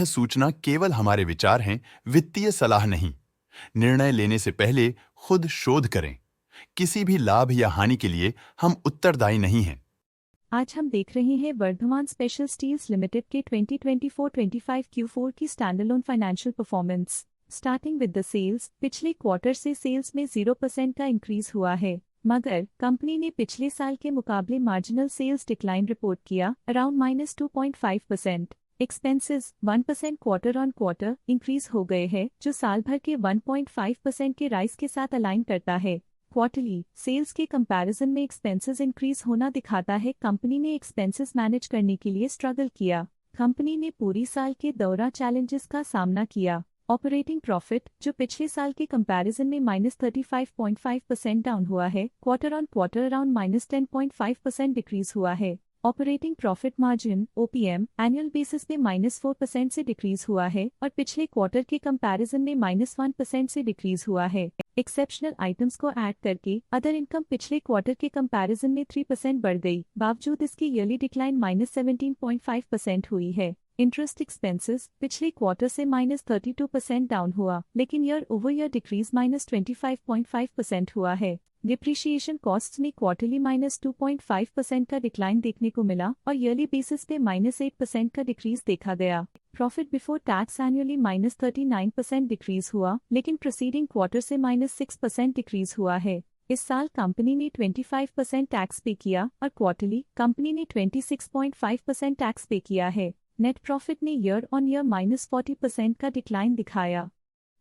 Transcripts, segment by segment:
सूचना केवल हमारे विचार हैं, वित्तीय सलाह नहीं। निर्णय लेने से पहले खुद शोध करें। किसी भी लाभ या हानि के लिए हम उत्तरदायी नहीं हैं। आज हम देख रहे हैं वर्धमान स्पेशल स्टील्स लिमिटेड के 2024-25 Q4 की standalone financial performance. Starting with the sales, पिछले क्वार्टर से सेल्स में 0% का इंक्रीज हुआ है, मगर कंपनी ने पिछले साल के मुकाबले मार्जिनल सेल्स डिक्लाइन रिपोर्ट किया, around -2.5%। Expenses 1% quarter on quarter increase हो गए हैं, जो साल भर के 1.5% के राइज के साथ अलाइन करता है। क्वार्टरली सेल्स के कंपैरिजन में एक्सपेंसेस इंक्रीज होना दिखाता है कंपनी ने एक्सपेंसेस मैनेज करने के लिए स्ट्रगल किया। कंपनी ने पूरी साल के दौरान चैलेंजेस का सामना किया। ऑपरेटिंग प्रॉफिट, जो पिछले साल के कंपैरिजन में -35.5% डाउन हुआ है, quarter on quarter around -10.5% decrease हुआ है। Operating profit margin OPM annual basis में -4% से डिक्रीज हुआ है और पिछले क्वार्टर के कंपैरिजन में -1% से डिक्रीज हुआ है। एक्सेप्शनल आइटम्स को ऐड करके अदर इनकम पिछले क्वार्टर के कंपैरिजन में 3% बढ़ गई, बावजूद इसकी ईयरली डिक्लाइन -17.5% हुई है। इंटरेस्ट एक्सपेंसेस पिछले क्वार्टर से -32% डाउन हुआ, लेकिन ईयर ओवर ईयर डिक्रीज -25.5% हुआ है। डिप्रिशिएशन कॉस्ट्स में क्वार्टरली -2.5% का डिक्लाइन देखने को मिला और ईयरली बेसिस पे -8% का डिक्रीज देखा गया। Profit before tax annually -39% decrease हुआ, लेकिन प्रोसीडिंग क्वार्टर से -6% डिक्रीज हुआ है। इस साल कंपनी ने 25% टैक्स पे किया और क्वार्टरली कंपनी ने 26.5% टैक्स पे किया है। नेट प्रॉफिट ने ईयर ऑन ईयर -40% का डिक्लाइन दिखाया,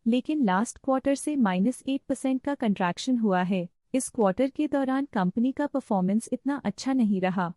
लेकिन लास्ट क्वार्टर से -8% का कंट्रैक्शन हुआ है। इस क्वार्टर के दौरान कंपनी का परफॉर्मेंस इतना अच्छा नहीं रहा।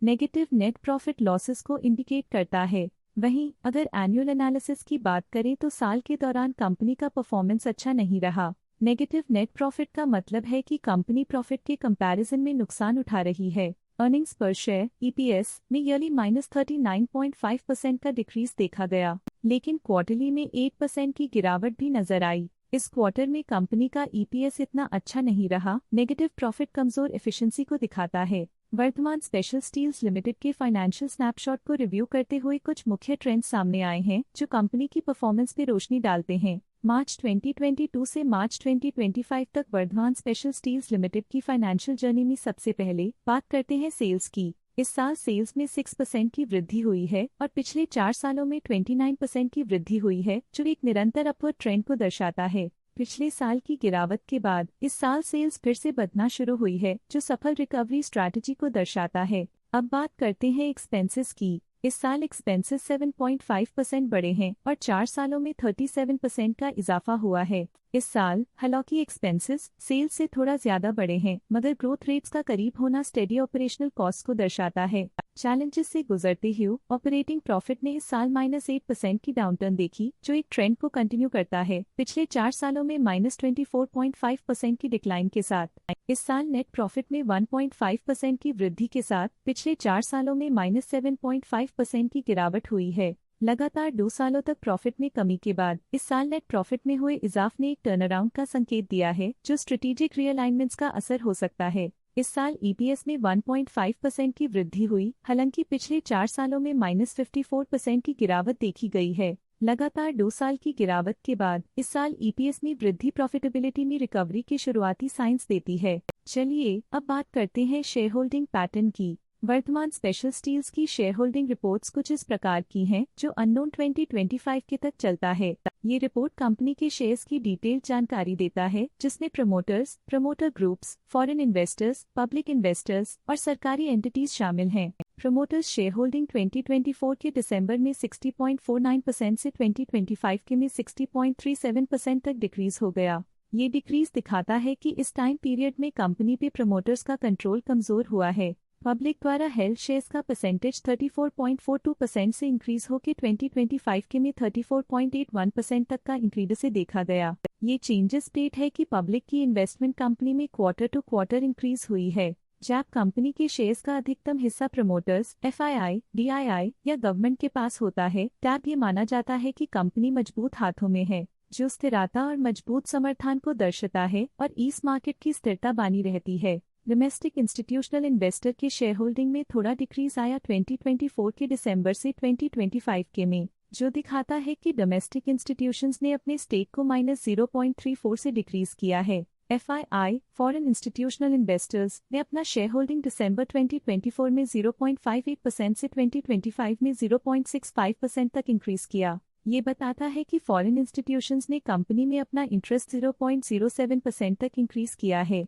नेगेटिव नेट प्रॉफिट लॉसेस को इंडिकेट करता है। वहीं अगर एनुअल एनालिसिस की बात करें तो साल के दौरान कंपनी का परफॉर्मेंस अच्छा नहीं रहा। नेगेटिव नेट प्रॉफिट का मतलब है कि कंपनी प्रॉफिट के कंपैरिजन में नुकसान उठा रही है। अर्निंग्स पर शेयर EPS में ईयरली -39.5% का डिक्रीज देखा गया, लेकिन क्वार्टरली में 8% की गिरावट भी नजर आई। इस क्वार्टर में कंपनी का EPS इतना अच्छा नहीं रहा। नेगेटिव प्रॉफिट कमजोर एफिशिएंसी को दिखाता है। वर्धमान स्पेशल स्टील्स लिमिटेड के फाइनेंशियल स्नैपशॉट को रिव्यू करते हुए कुछ मुख्य ट्रेंड्स सामने आए हैं जो कंपनी की परफॉर्मेंस पे रोशनी डालते हैं। मार्च 2022 से मार्च 2025 तक वर्धमान स्पेशल स्टील्स लिमिटेड की फाइनेंशियल जर्नी में सबसे पहले बात करते हैं सेल्स की। इस साल सेल्स में 6% की वृद्धि हुई है और पिछले 4 सालों में 29% की वृद्धि हुई है, जो एक निरंतर अपवर्ड ट्रेंड को दर्शाता है। पिछले साल की गिरावट के बाद इस साल सेल्स फिर से बढ़ना शुरू हुई है, जो सफल रिकवरी स्ट्रैटेजी को दर्शाता है। अब बात करते हैं एक्सपेंसेस की। इस साल एक्सपेंसेस 7.5% बढ़े हैं और 4 सालों में 37% का इजाफा हुआ है। इस साल हालांकि एक्सपेंसेस सेल्स से थोड़ा ज्यादा बढ़े हैं, मगर ग्रोथ रेट्स का करीब होना स्टेडी ऑपरेशनल कॉस्ट को दर्शाता है। चैलेंजेस से गुजरते हुए ऑपरेटिंग प्रॉफिट ने इस साल -8% की डाउनटर्न देखी, जो एक ट्रेंड को कंटिन्यू करता है। पिछले 4 सालों में -24.5% की डिक्लाइन के साथ इस साल नेट प्रॉफिट में 1.5% की वृद्धि के साथ पिछले 4 सालों में -7.5% की गिरावट हुई है। लगातार 2 सालों तक प्रॉफिट में कमी के बाद इस साल नेट प्रॉफिट में हुए इजाफ ने एक टर्नअराउंड का संकेत दिया है, जो स्ट्रेटेजिक रीअलाइनमेंट्स का असर हो सकता है। इस साल EPS में 1.5% की वृद्धि हुई, हालांकि पिछले 4 सालों में -54% की गिरावट देखी गई है। लगातार 2 साल की गिरावट के बाद इस साल EPS में वृद्धि प्रॉफिटेबिलिटी में रिकवरी के शुरुआती साइंस देती है। चलिए अब बात करते हैं शेयर होल्डिंग पैटर्न की। वर्धमान स्पेशल स्टील्स की शेयर होल्डिंग रिपोर्ट्स कुछ इस प्रकार की हैं, जो अननोन 2025 के तक चलता है। ये रिपोर्ट कंपनी के शेयर्स की डिटेल्ड जानकारी देता है, जिसमें promoters, promoter groups, foreign investors, public investors और सरकारी एंटिटीज शामिल हैं। प्रमोटर्स शेयर होल्डिंग 2024 के दिसंबर में 60.49% से 2025 के में 60.37% तक डिक्रीज हो गया। ये डिक्रीज दिखाता है कि इस टाइम पीरियड में कंपनी पे प्रमोटर्स का कंट्रोल कमजोर हुआ है। पब्लिक द्वारा हेल्ड शेयर्स का परसेंटेज 34.42% से इंक्रीज होकर 2025 के में 34.81% तक का इंक्रीज से देखा गया। ये चेंजेस स्टेट है कि पब्लिक की इन्वेस्टमेंट कंपनी में क्वार्टर टू क्वार्टर इंक्रीज हुई है। जब कंपनी के शेयर्स का अधिकतम हिस्सा प्रमोटर्स, FII, DII या गवर्नमेंट के पास होता है, तब ये माना जाता है कि कंपनी मजबूत हाथों में है, जो स्थिरता और मजबूत समर्थन को दर्शाता है और इस मार्केट की स्थिरता बनी रहती है। डोमेस्टिक इंस्टीट्यूशनल इन्वेस्टर के शेयर होल्डिंग में थोड़ा डिक्रीज आया 2024 के दिसंबर से 2025 के में। जो दिखाता है कि डोमेस्टिक इंस्टीट्यूशंस ने अपने स्टेक को -0.34 से डिक्रीज किया है। FII, फॉरेन इंस्टीट्यूशनल इन्वेस्टर्स ने अपना शेयर होल्डिंग दिसंबर 2024 में 0.58% से 2025 में 0.65% तक इंक्रीज किया। ये बताता है कि फॉरेन इंस्टीट्यूशंस ने कंपनी में अपना इंटरेस्ट 0.07% तक इंक्रीज किया है।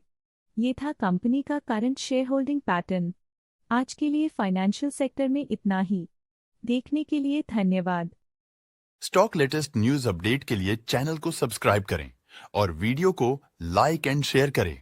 ये था कंपनी का करंट शेयर होल्डिंग पैटर्न। आज के लिए फाइनेंशियल सेक्टर में इतना ही। देखने के लिए धन्यवाद। स्टॉक लेटेस्ट न्यूज अपडेट के लिए चैनल को सब्सक्राइब करें और वीडियो को लाइक एंड शेयर करें।